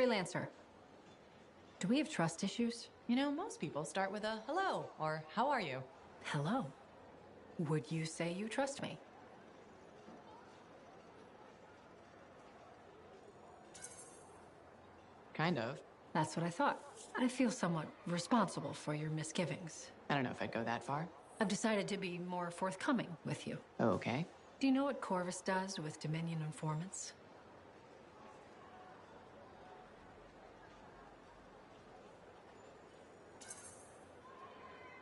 Freelancer. Do we have trust issues? You know, most people start with a hello or how are you? Hello. Would you say you trust me? Kind of. That's what I thought. I feel somewhat responsible for your misgivings. I don't know if I'd go that far. I've decided to be more forthcoming with you. Okay. Do you know what Corvus does with Dominion informants?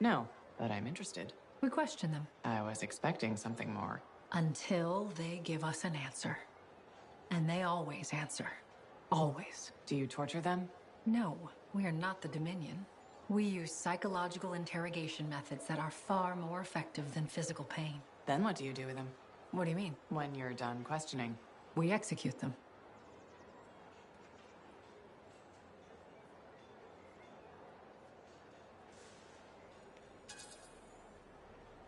No, but I'm interested. We question them. I was expecting something more. Until they give us an answer. And they always answer. Always. Do you torture them? No, we are not the Dominion. We use psychological interrogation methods that are far more effective than physical pain. Then what do you do with them? What do you mean? When you're done questioning. We execute them.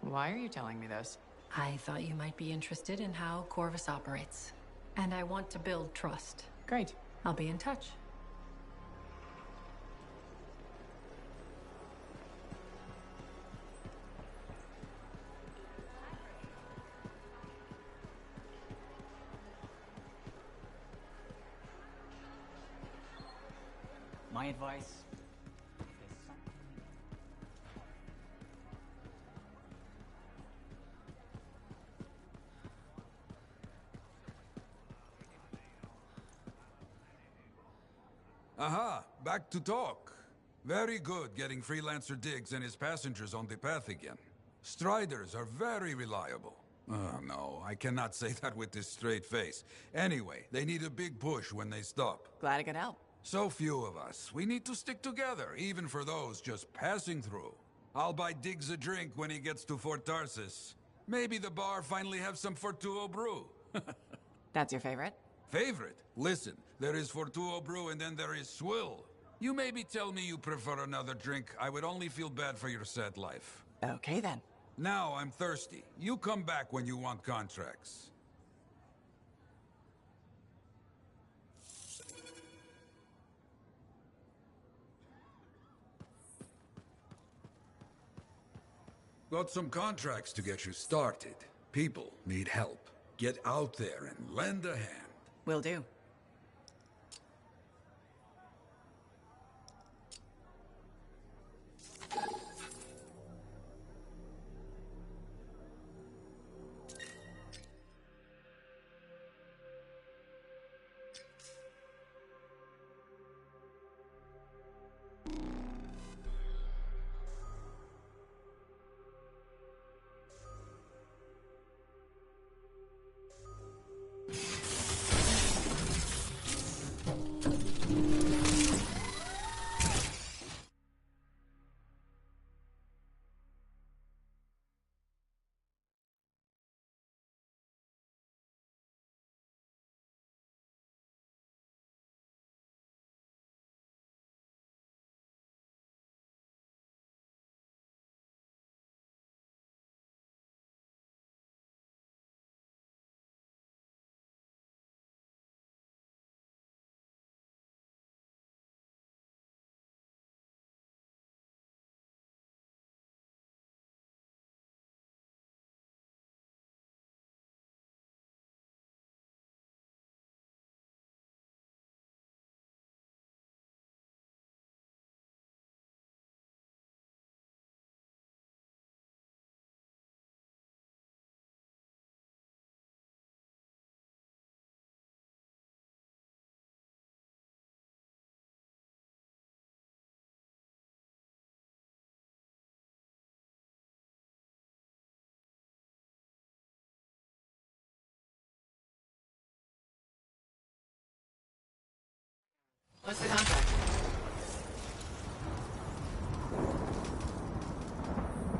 Why are you telling me this? I thought you might be interested in how Corvus operates. And I want to build trust. Great. I'll be in touch. My advice. Aha, back to talk. Very good getting Freelancer Diggs and his passengers on the path again. Striders are very reliable. Oh, no, I cannot say that with this straight face. Anyway, they need a big push when they stop. Glad I could help. So few of us. We need to stick together, even for those just passing through. I'll buy Diggs a drink when he gets to Fort Tarsis. Maybe the bar finally have some Fortuo brew. That's your favorite? Favorite? Listen, there is Fortuo brew and then there is Swill. You maybe tell me you prefer another drink. I would only feel bad for your sad life. Okay then. Now I'm thirsty. You come back when you want contracts. Got some contracts to get you started. People need help. Get out there and lend a hand. Will do. What's the contract?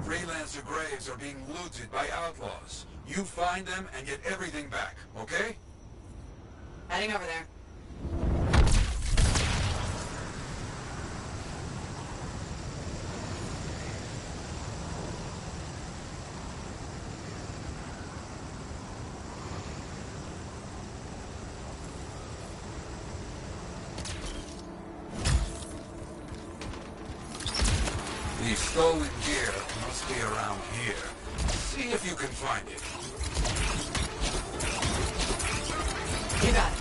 Freelancer graves are being looted by outlaws. You find them and get everything back, okay? Heading over there. The stolen gear must be around here. See if you can find it. You got it.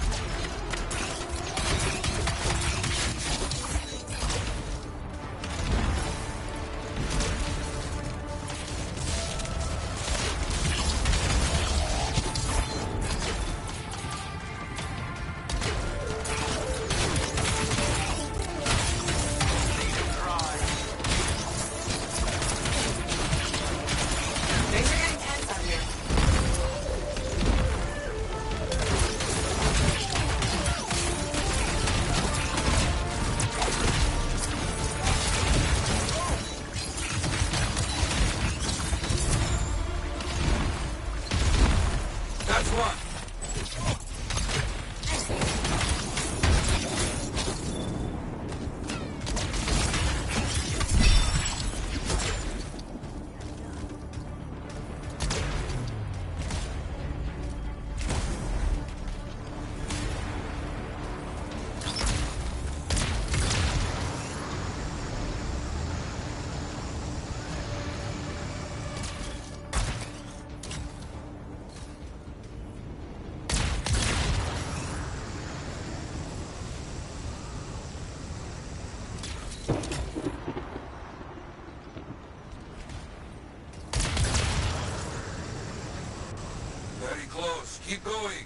Keep going.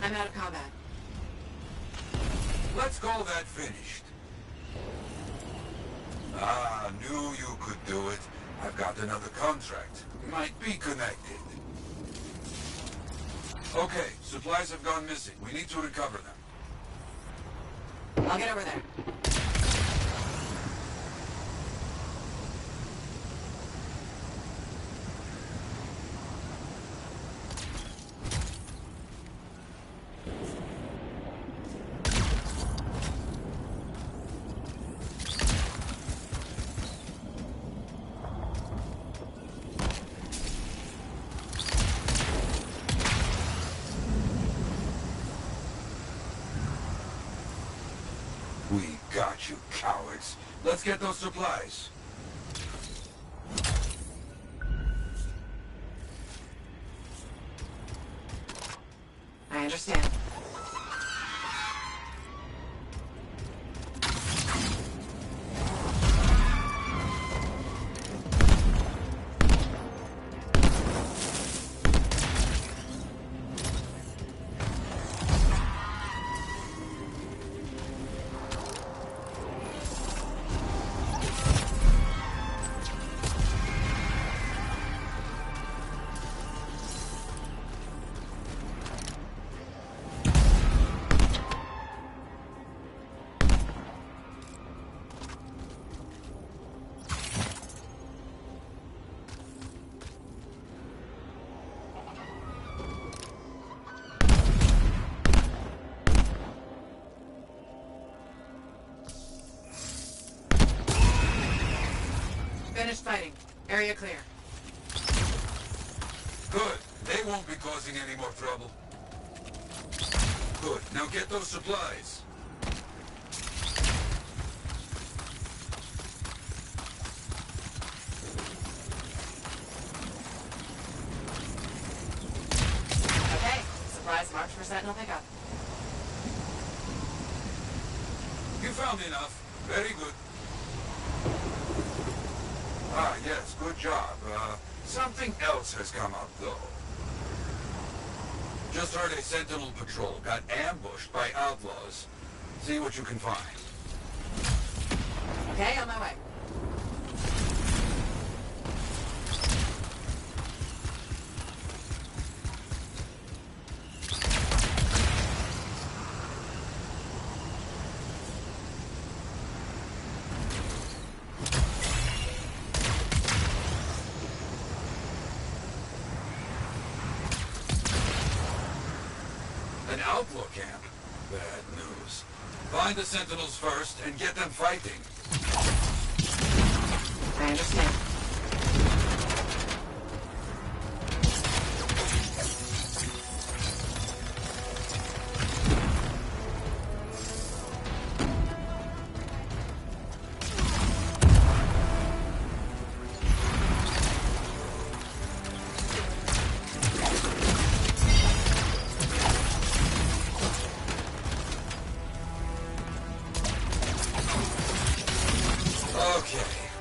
I'm out of combat. Let's call that finished. Ah, knew you could do it. I've got another contract. Might be connected. Okay, supplies have gone missing. We need to recover them. I'll get over there. We got you, cowards. Let's get those supplies. I understand. Finished fighting. Area clear. Good. They won't be causing any more trouble. Good. Now get those supplies. Okay. Supplies marked for Sentinel pickup. You found enough. Very good. Ah, yes, good job. Something else has come up, though. Just heard a Sentinel patrol got ambushed by outlaws. See what you can find. Okay, on my way. An outlaw camp? Bad news. Find the Sentinels first and get them fighting. I understand.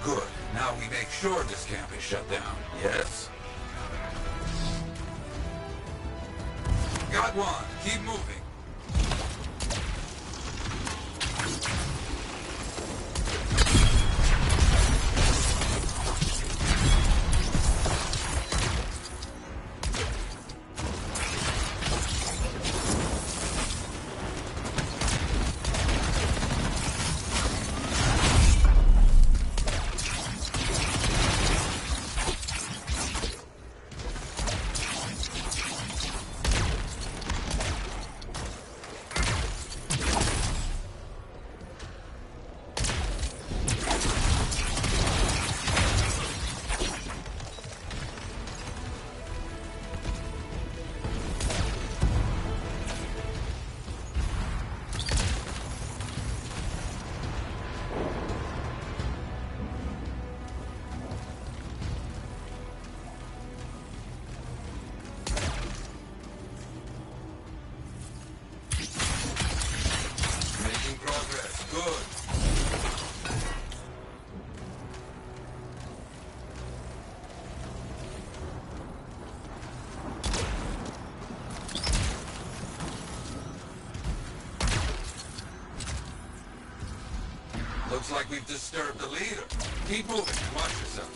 Good. Now we make sure this camp is shut down. Yes? Got one. Keep moving. Making progress. Good. Looks like we've disturbed the leader. Keep moving and watch yourself.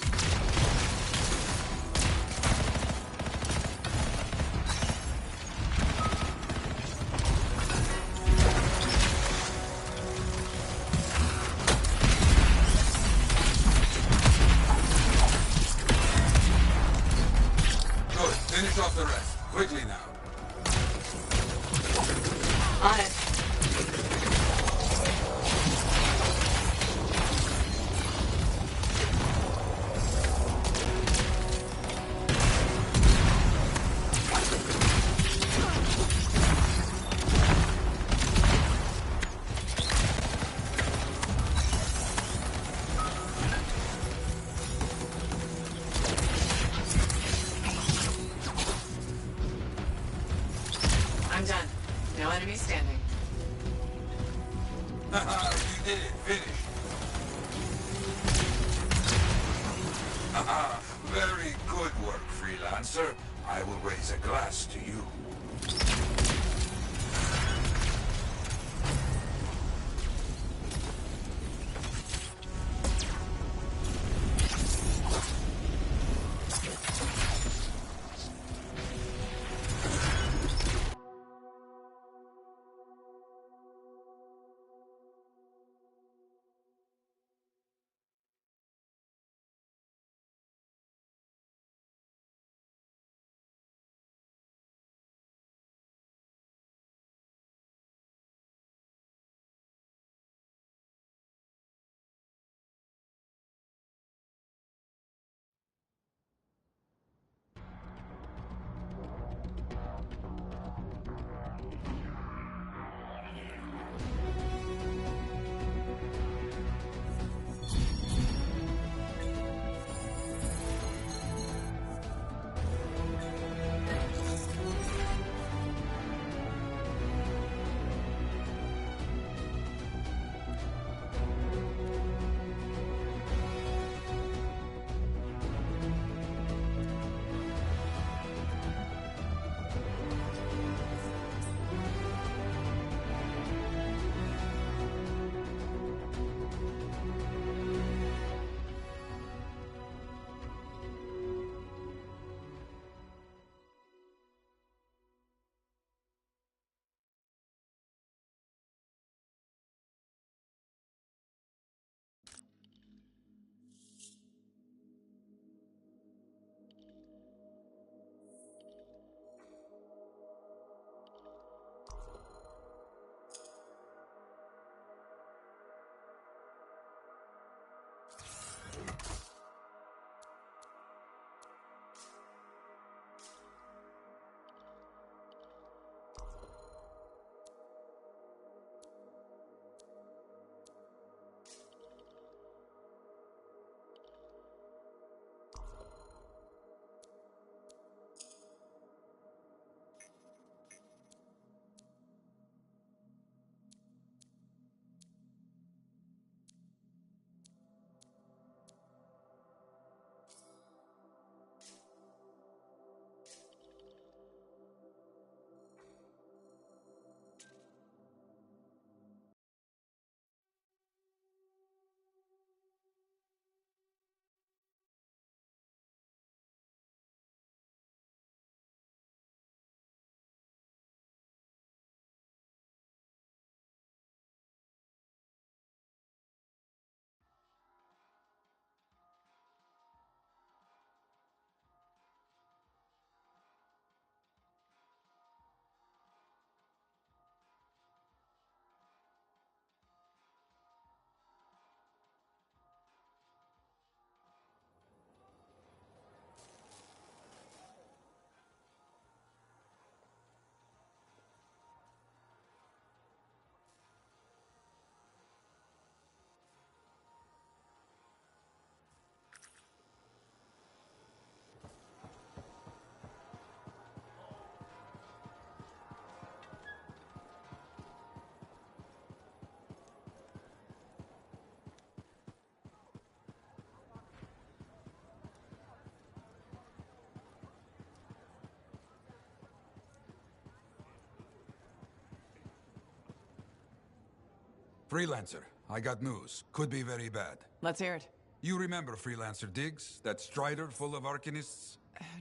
Good. Finish off the rest. Quickly now. On it. I'm done. No enemies standing. Haha, you did it. Finish. Haha, very good work, freelancer. I will raise a glass to you. Freelancer, I got news. Could be very bad. Let's hear it. You remember Freelancer Diggs? That strider full of Arcanists?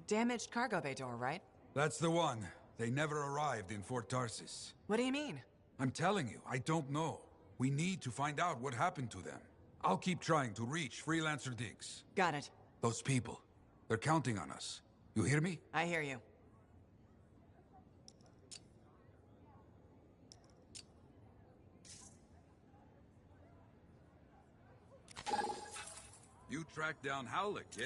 Damaged cargo bay door, right? That's the one. They never arrived in Fort Tarsis. What do you mean? I'm telling you, I don't know. We need to find out what happened to them. I'll keep trying to reach Freelancer Diggs. Got it. Those people, they're counting on us. You hear me? I hear you. You tracked down Howlick, yeah?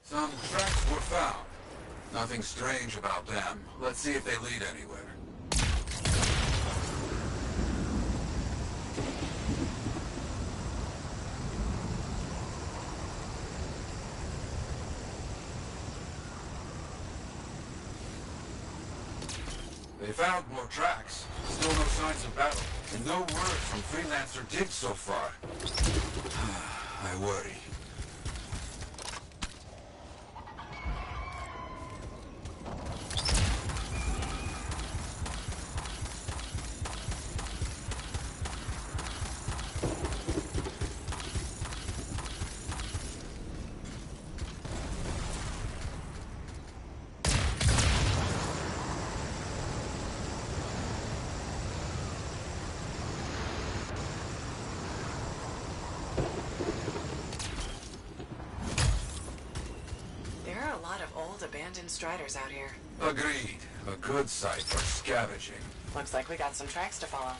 Some tracks were found. Nothing strange about them. Let's see if they lead anywhere. They found more tracks. Still no signs of battle. And no word from Freelancer Diggs so far. I worry. Abandoned striders out here. Agreed. A good site for scavenging. Looks like we got some tracks to follow.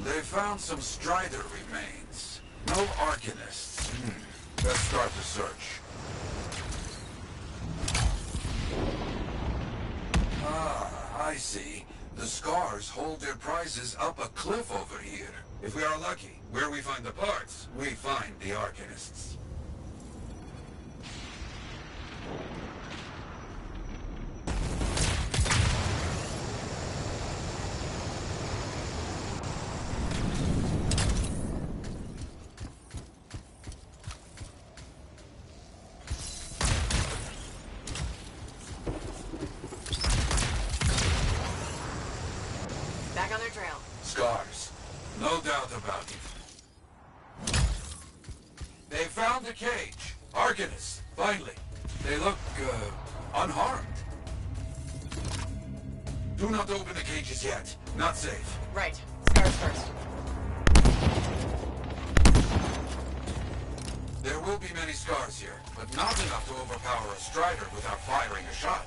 They found some strider remains. No Arcanists. Let's start the search. Ah, I see. The scars hold their prizes up a cliff over here. If we are lucky, where we find the parts, we find the Arcanists. Back on their trail. Scars. No doubt about it. They found the cage. Arcanists, finally. They look, unharmed. Do not open the cages yet. Not safe. Right. Scars first. There will be many scars here, but not enough to overpower a strider without firing a shot.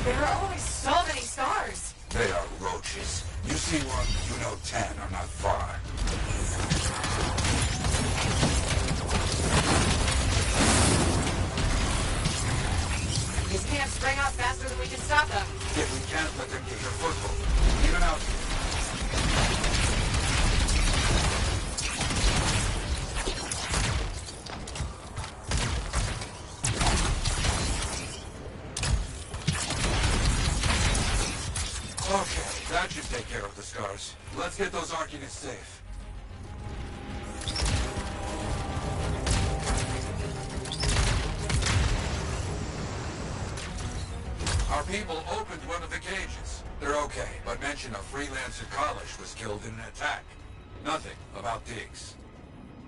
There are always so many stars. They are roaches. You see one, you know 10 are not far. These can't spring up faster than we can stop them. Yet we can't let them get your foothold. Even out here. Okay, that should take care of the scars. Let's get those Arcanists safe. Our people opened one of the cages. They're okay, but mention of Freelancer College was killed in an attack. Nothing about Diggs.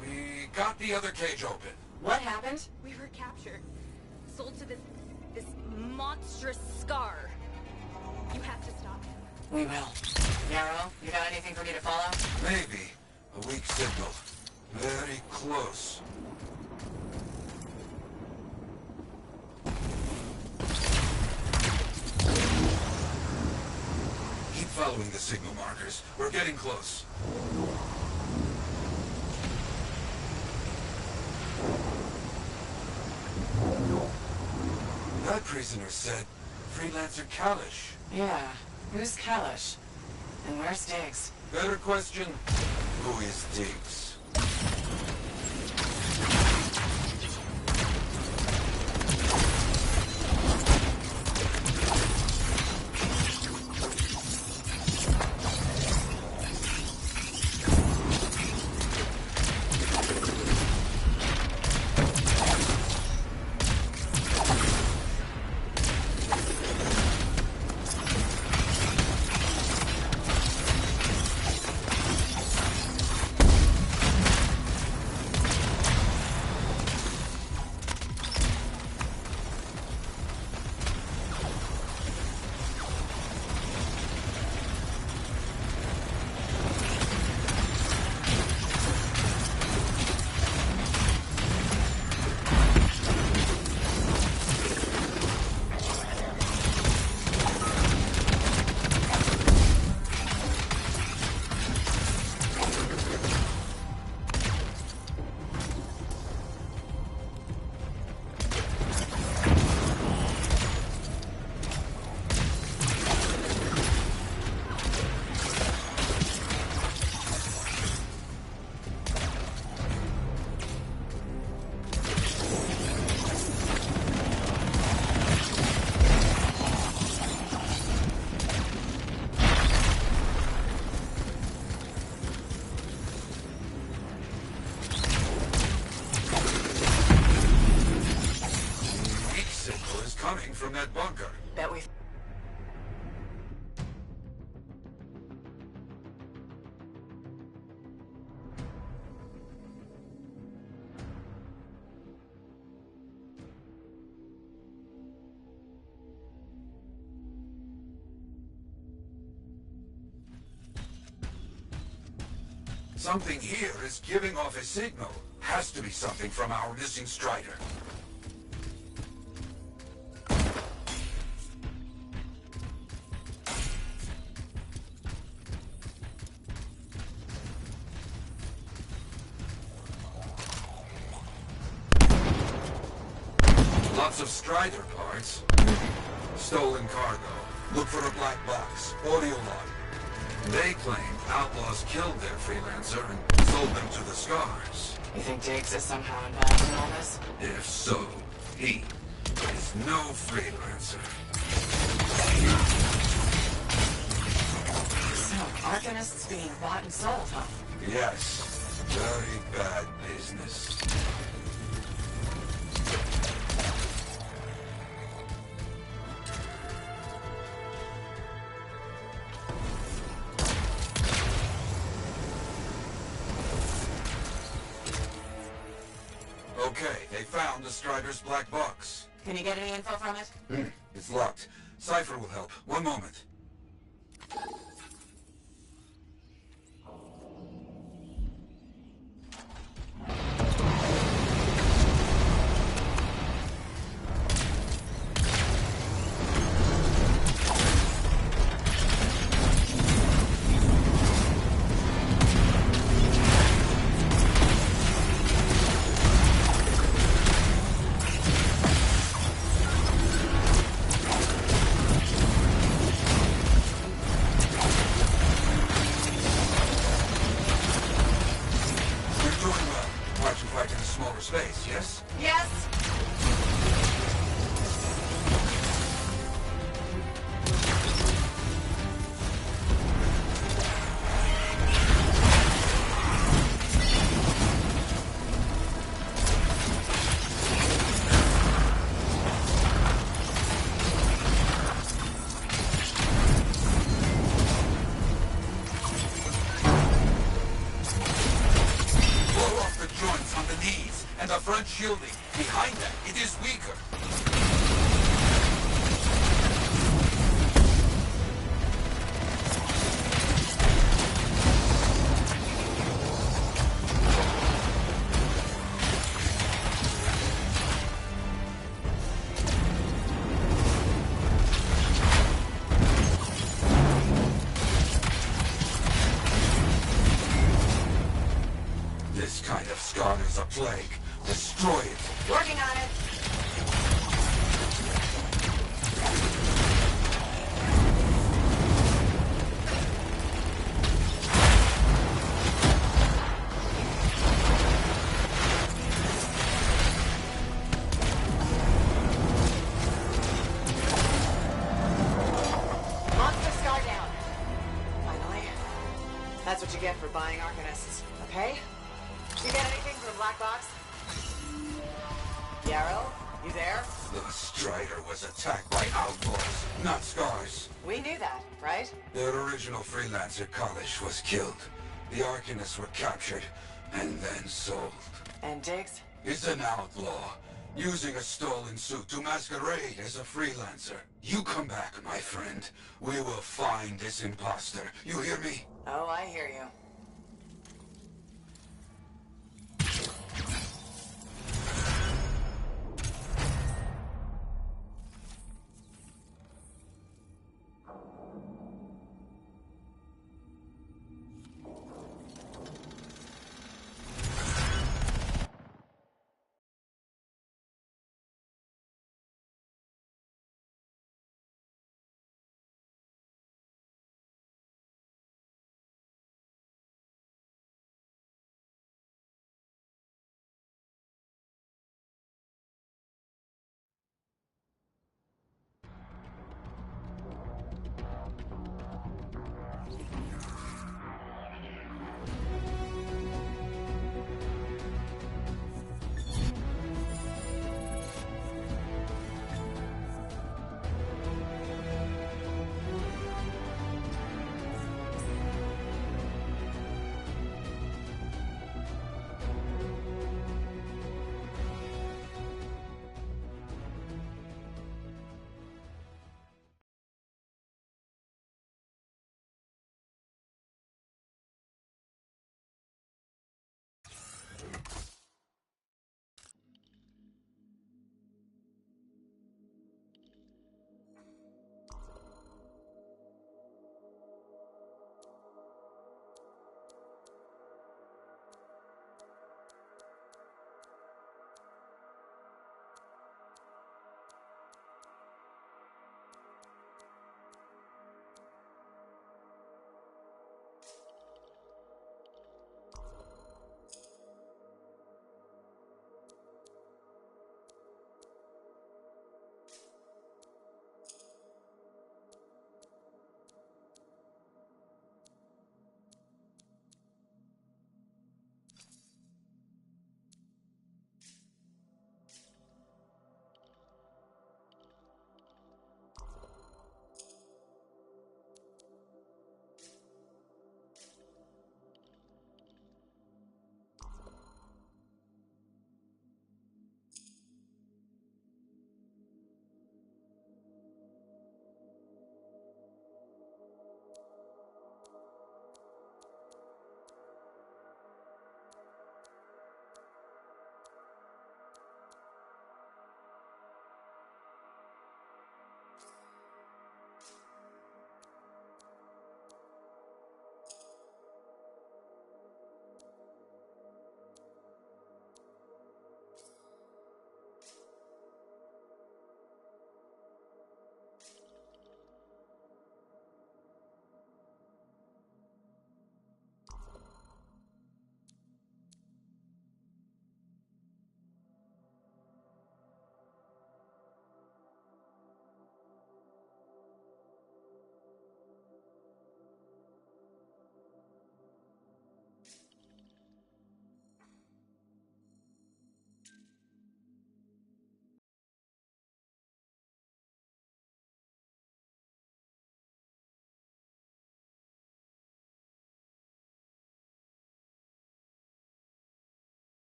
We got the other cage open. What happened? We were captured. Sold to this monstrous scar. You have to stop him. We will. Yarrow, you got anything for me to follow? Maybe. A weak signal. Very close. Keep following the signal markers. We're getting close. That prisoner said Freelancer Kalish. Yeah. Who's Kalish? And where's Diggs? Better question, who is Diggs? From that bunker. Bet we... Something here is giving off a signal. Has to be something from our missing Strider. Lots of Strider parts. Stolen cargo. Look for a black box. Audio log. They claim outlaws killed their freelancer and sold them to the Scars. You think Diggs is somehow involved in all this? If so, he is no freelancer. So, Arcanists being bought and sold, huh? Yes. Very bad business. Okay, they found the Strider's black box. Can you get any info from it? It's locked. Cypher will help. One moment. shielding. Behind that, it is weaker. This kind of scar is a plague. Destroy it. Working on it. Monster scar down. Finally. That's what you get for buying Arcanists. Okay? You get anything from the black box? Yarrow, you there? The Strider was attacked by outlaws, not scars. We knew that, right? Their original freelancer, Kalish, was killed. The Arcanists were captured, and then sold. And Diggs? He's an outlaw, using a stolen suit to masquerade as a freelancer. You come back, my friend. We will find this imposter. You hear me? Oh, I hear you.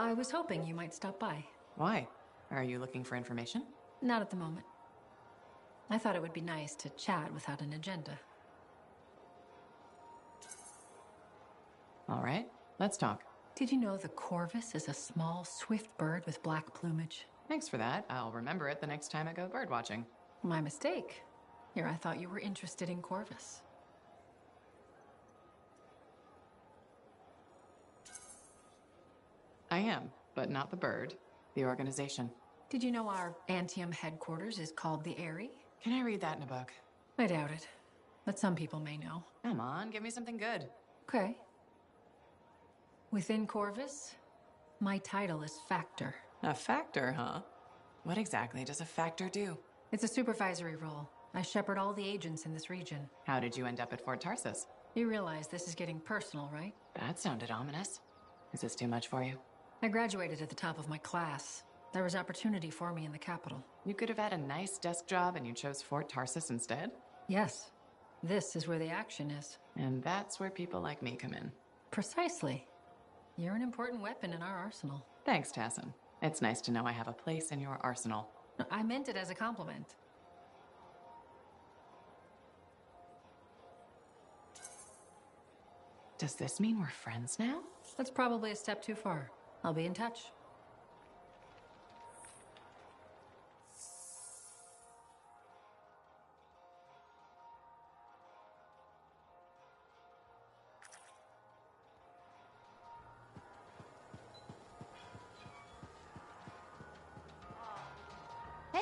I was hoping you might stop by. Why? Are you looking for information? Not at the moment. I thought it would be nice to chat without an agenda. All right, let's talk. Did you know the corvus is a small, swift bird with black plumage? Thanks for that. I'll remember it the next time I go birdwatching. My mistake. Here, I thought you were interested in corvus. I am, but not the bird. The organization. Did you know our Antium headquarters is called the Eyrie? Can I read that in a book? I doubt it, but some people may know. Come on, give me something good. Okay. Within Corvus, my title is Factor. A factor, huh? What exactly does a factor do? It's a supervisory role. I shepherd all the agents in this region. How did you end up at Fort Tarsus? You realize this is getting personal, right? That sounded ominous. Is this too much for you? I graduated at the top of my class. There was opportunity for me in the capital. You could have had a nice desk job and you chose Fort Tarsus instead? Yes. This is where the action is. And that's where people like me come in. Precisely. You're an important weapon in our arsenal. Thanks, Tassin. It's nice to know I have a place in your arsenal. I meant it as a compliment. Does this mean we're friends now? That's probably a step too far. I'll be in touch. Hey,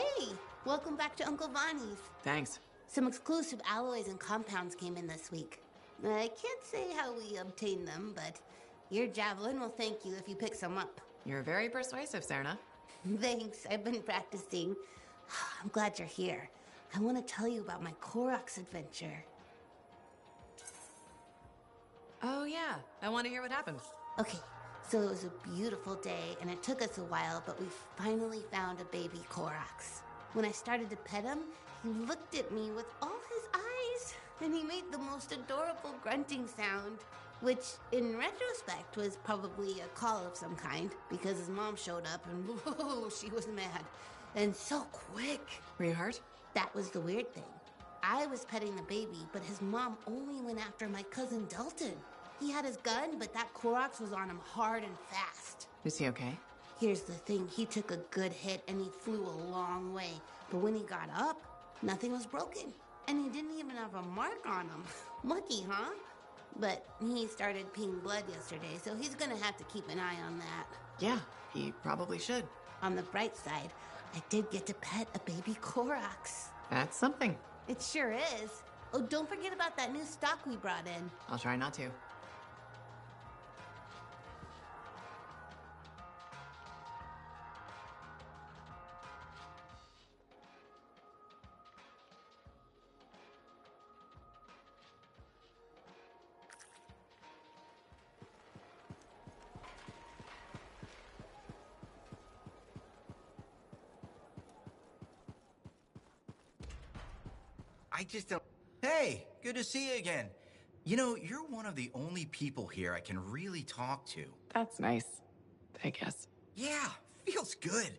welcome back to Uncle Vonnie's. Thanks. Some exclusive alloys and compounds came in this week. I can't say how we obtained them, but your javelin will thank you if you pick some up. You're very persuasive, Serna. Thanks, I've been practicing. I'm glad you're here. I want to tell you about my Koroks adventure. Oh, yeah. I want to hear what happened. Okay, so it was a beautiful day, and it took us a while, but we finally found a baby Koroks. When I started to pet him, he looked at me with all his eyes, and he made the most adorable grunting sound, which, in retrospect, was probably a call of some kind, because his mom showed up, and whoa, she was mad. And so quick. Were you hurt? That was the weird thing. I was petting the baby, but his mom only went after my cousin Dalton. He had his gun, but that Koroks was on him hard and fast. Is he okay? Here's the thing, he took a good hit and he flew a long way. But when he got up, nothing was broken. And he didn't even have a mark on him. Lucky, huh? But he started peeing blood yesterday, so he's gonna have to keep an eye on that. Yeah, he probably should. On the bright side, I did get to pet a baby Koroks. That's something. It sure is. Oh, don't forget about that new stock we brought in. I'll try not to. I just don't... Hey, good to see you again. You know, you're one of the only people here I can really talk to. That's nice, I guess. Yeah, feels good.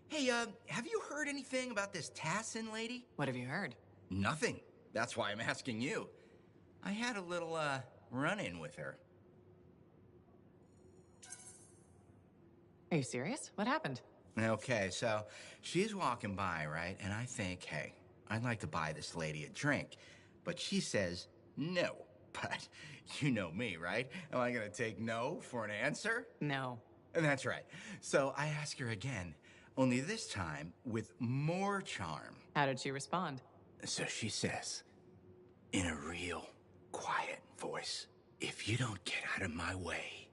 Hey, have you heard anything about this Tassin lady? What have you heard? Nothing. That's why I'm asking you. I had a little, run-in with her. Are you serious? What happened? Okay, so she's walking by, right? And I think, hey, I'd like to buy this lady a drink. But she says no. But you know me, right? Am I gonna take no for an answer? No. And that's right. So I ask her again, only this time with more charm. How did she respond? So she says, in a real quiet voice, if you don't get out of my way,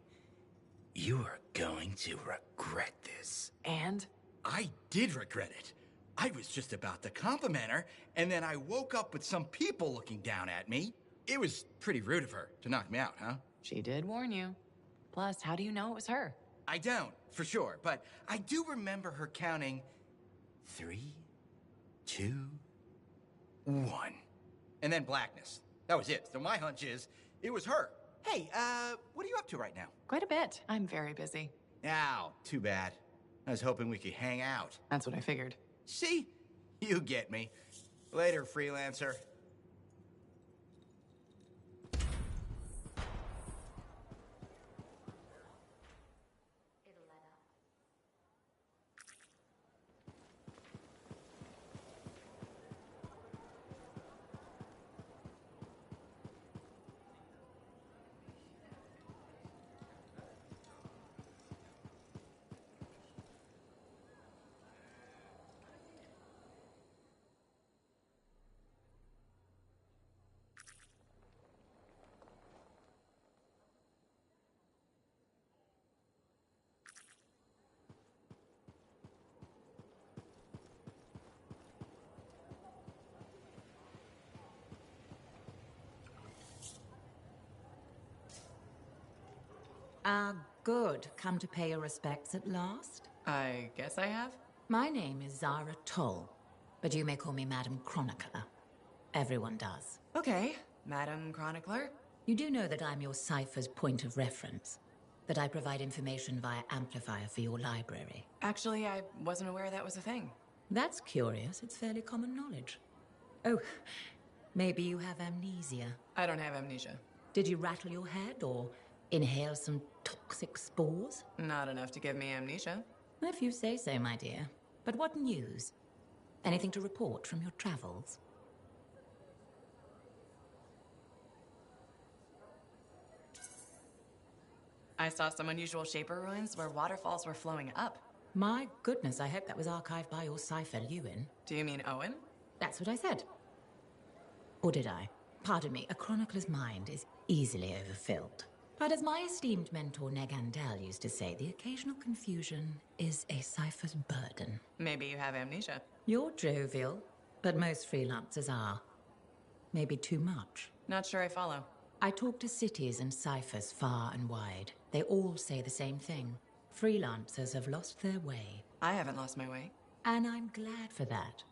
you are going to regret this. And? I did regret it. I was just about to compliment her, and then I woke up with some people looking down at me. It was pretty rude of her to knock me out, huh? She did warn you. Plus, how do you know it was her? I don't, for sure, but I do remember her counting 3, 2, 1. And then blackness. That was it. So my hunch is, it was her. Hey, what are you up to right now? Quite a bit. I'm very busy. Ow, too bad. I was hoping we could hang out. That's what I figured. See? You get me. Later, freelancer. Good. Come to pay your respects at last? I guess I have. My name is Zara Toll, but you may call me Madam Chronicler. Everyone does. Okay, Madam Chronicler. You do know that I'm your cipher's point of reference, that I provide information via amplifier for your library. Actually, I wasn't aware that was a thing. That's curious. It's fairly common knowledge. Oh, maybe you have amnesia. I don't have amnesia. Did you rattle your head or inhale some toxic spores? Not enough to give me amnesia. If you say so, my dear. But what news? Anything to report from your travels? I saw some unusual Shaper ruins where waterfalls were flowing up. My goodness, I hope that was archived by your cipher, Ewan. Do you mean Owen? That's what I said. Or did I? Pardon me, a chronicler's mind is easily overfilled. But as my esteemed mentor Negandel used to say, the occasional confusion is a cipher's burden. Maybe you have amnesia. You're jovial, but most freelancers are. Maybe too much. Not sure I follow. I talk to cities and ciphers far and wide. They all say the same thing. Freelancers have lost their way. I haven't lost my way. And I'm glad for that.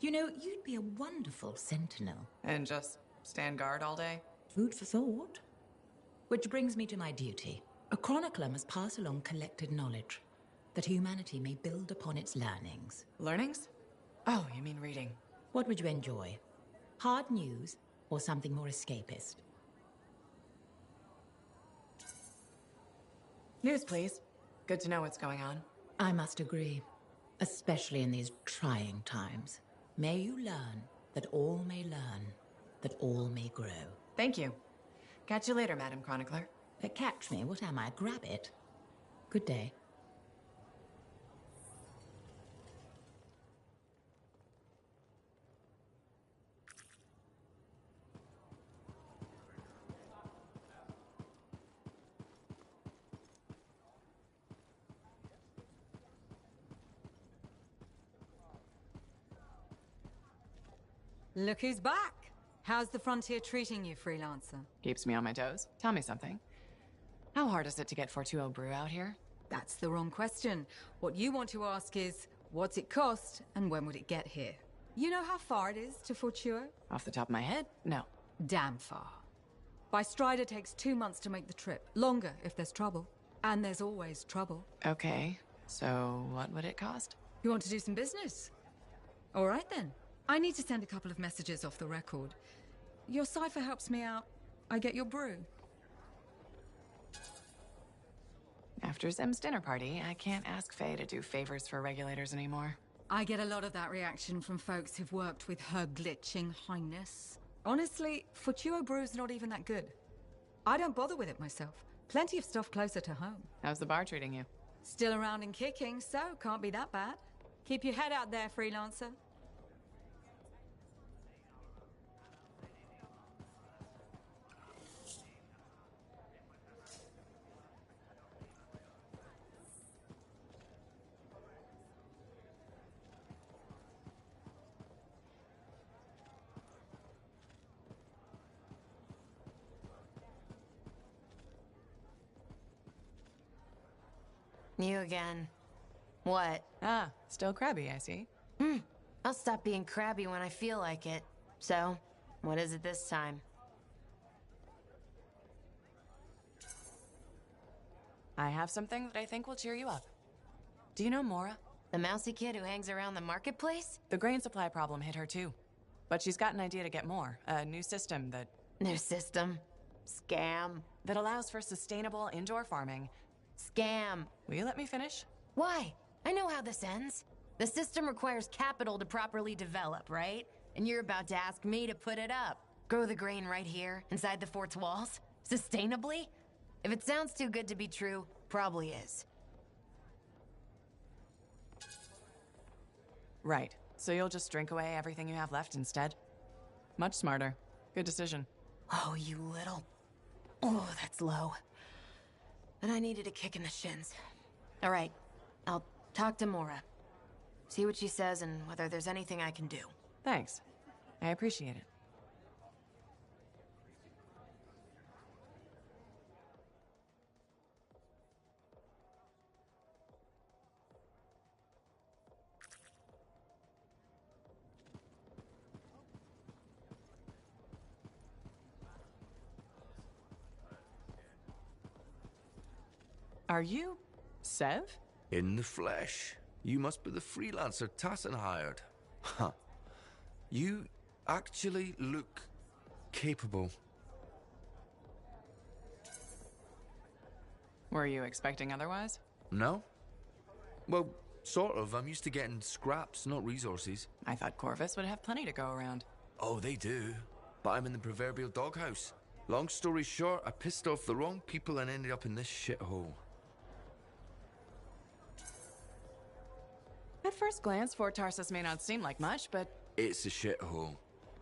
You know, you'd be a wonderful sentinel. And just stand guard all day? Food for thought. Which brings me to my duty. A chronicler must pass along collected knowledge, that humanity may build upon its learnings. Learnings? Oh, you mean reading. What would you enjoy? Hard news or something more escapist? News, please. Good to know what's going on. I must agree, especially in these trying times. May you learn that all may learn, that all may grow. Thank you. Catch you later, Madam Chronicler. Catch me? What am I? Grab it. Good day. Look who's back! How's the frontier treating you, freelancer? Keeps me on my toes. Tell me something. How hard is it to get 420 brew out here? That's the wrong question. What you want to ask is, what's it cost and when would it get here? You know how far it is to Fortuo? Off the top of my head, no. Damn far. By Strider takes 2 months to make the trip. Longer if there's trouble. And there's always trouble. Okay, so what would it cost? You want to do some business? All right then. I need to send a couple of messages off the record. Your cipher helps me out. I get your brew. After Zim's dinner party, I can't ask Faye to do favors for regulators anymore. I get a lot of that reaction from folks who've worked with Her Glitching Highness. Honestly, Fortuo Brew's not even that good. I don't bother with it myself. Plenty of stuff closer to home. How's the bar treating you? Still around and kicking, so can't be that bad. Keep your head out there, freelancer. You again. What? Ah, still crabby, I see. I'll stop being crabby when I feel like it. So, what is it this time? I have something that I think will cheer you up. Do you know Mora? The mousy kid who hangs around the marketplace? The grain supply problem hit her too. But she's got an idea to get more. A new system that... New system? Scam. That allows for sustainable indoor farming. Scam. Will you let me finish? Why? I know how this ends. The system requires capital to properly develop, right? And you're about to ask me to put it up. Grow the grain right here, inside the fort's walls? Sustainably? If it sounds too good to be true, probably is. Right. So you'll just drink away everything you have left instead? Much smarter. Good decision. Oh, you little... Oh, that's low. But I needed a kick in the shins. All right, I'll talk to Mora. See what she says and whether there's anything I can do. Thanks. I appreciate it. Are you... Sev? In the flesh. You must be the freelancer Tassin hired. Huh. You actually look capable. Were you expecting otherwise? No? Well, sort of. I'm used to getting scraps, not resources. I thought Corvus would have plenty to go around. Oh, they do. But I'm in the proverbial doghouse. Long story short, I pissed off the wrong people and ended up in this shithole. At first glance, Fort Tarsus may not seem like much, but... It's a shithole.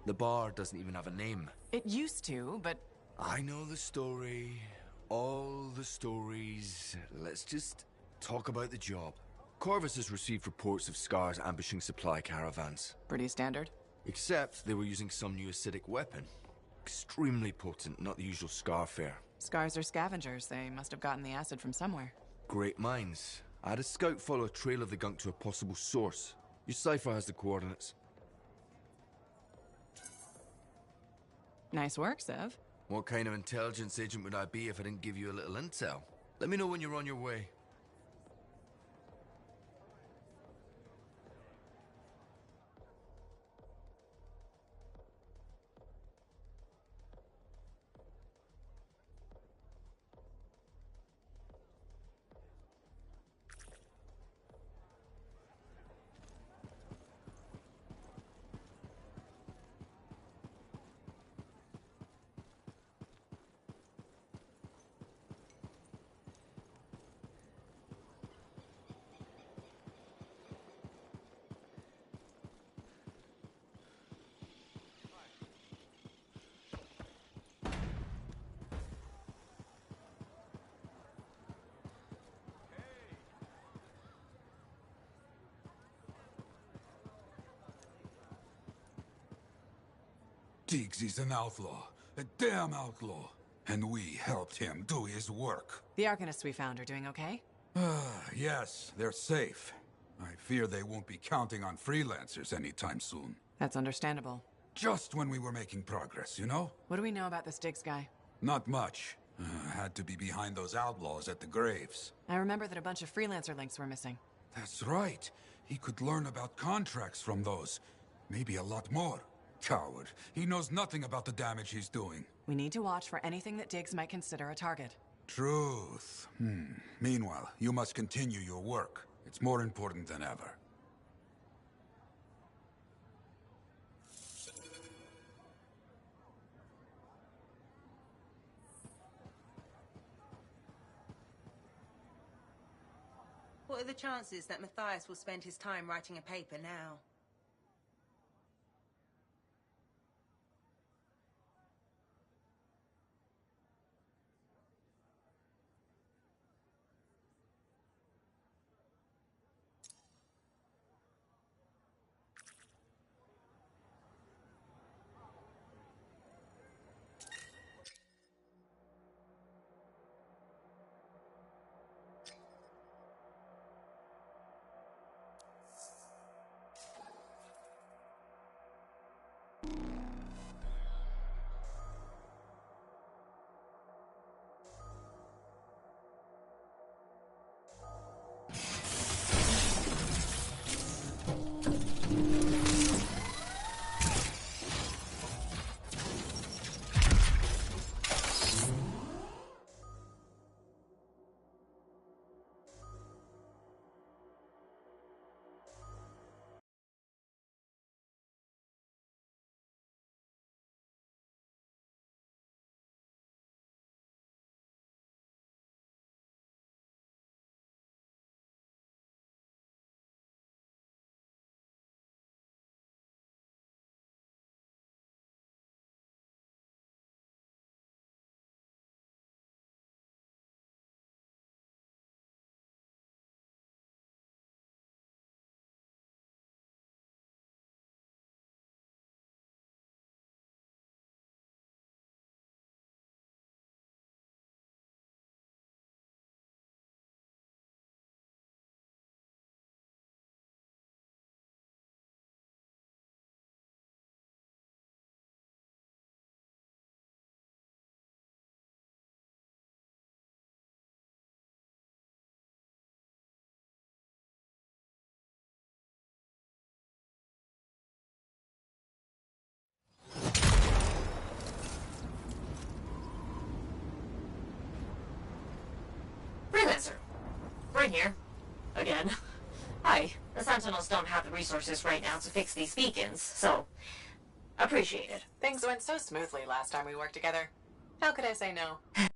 The bar doesn't even have a name. It used to, but... I know the story. All the stories. Let's just talk about the job. Corvus has received reports of Scars ambushing supply caravans. Pretty standard. Except they were using some new acidic weapon. Extremely potent, not the usual Scar fare. Scars are scavengers. They must have gotten the acid from somewhere. Great minds. I had a scout follow a trail of the gunk to a possible source. Your cipher has the coordinates. Nice work, Sev. What kind of intelligence agent would I be if I didn't give you a little intel? Let me know when you're on your way. Diggs is an outlaw. A damn outlaw. And we helped him do his work. The Arcanists we found are doing okay? Yes, they're safe. I fear they won't be counting on freelancers anytime soon. That's understandable. Just when we were making progress, you know? What do we know about this Diggs guy? Not much. Had to be behind those outlaws at the graves. I remember that a bunch of freelancer links were missing. That's right. He could learn about contracts from those. Maybe a lot more. Coward. He knows nothing about the damage he's doing. We need to watch for anything that Diggs might consider a target. Truth. Meanwhile, you must continue your work. It's more important than ever. What are the chances that Matthias will spend his time writing a paper now? here. Again. Hi. The Sentinels don't have the resources right now to fix these beacons, so... appreciate it. Things went so smoothly last time we worked together. How could I say no?